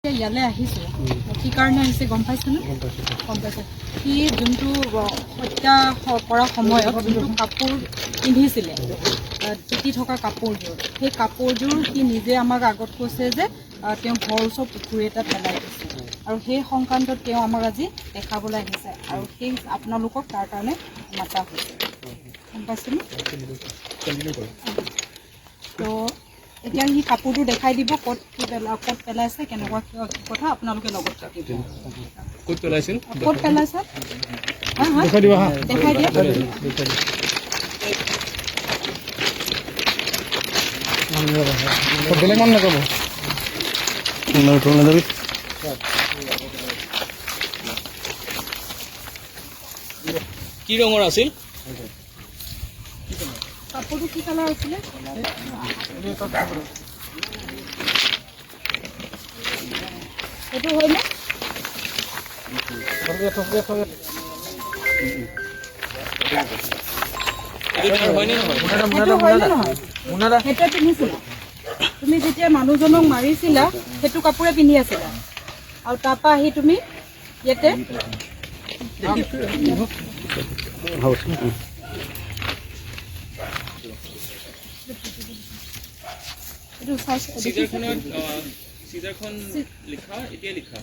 ইয়ালৈ আহিছোঁ কি কাৰণে আহিছে গম পাইছেনে? গম পাইছে সি যোনটো হত্যা কৰা সময়ত যোনটো কাপোৰ পিন্ধিছিলে তিতি থকা কাপোৰযোৰ সেই কাপোৰযোৰ সি নিজে আমাক আগত কৈছে যে তেওঁ ঘৰৰ ওচৰত পুখুৰী এটা পেলাই দিছে আৰু সেই সংক্ৰান্তত তেওঁ আমাক আজি দেখাবলৈ আহিছে আৰু সেই আপোনালোকক তাৰ কাৰণে মাতা হৈছে গম পাইছেনে? তো এতিয়া সি কাপোৰটো দেখাই দিব ক'ত পেলাইছে কেনেকুৱা কি কথা আপোনালোকে লগত থাকিব ক'ত পেলাইছিল ক'ত পেলাইছে দেখাই দিয়া বেলেগ মানুহ নক'ব কি ৰঙৰ আছিল কাপোৰটো কি কালাৰ আছিলে সেইটো হয়নে সেইটো পিন্ধিছিলা তুমি যেতিয়া মানুহজনক মাৰিছিলা সেইটো কাপোৰে পিন্ধি আছিলা আৰু তাৰপৰা আহি তুমি ইয়াতে চিজাৰখন লিখা এতিয়া লিখা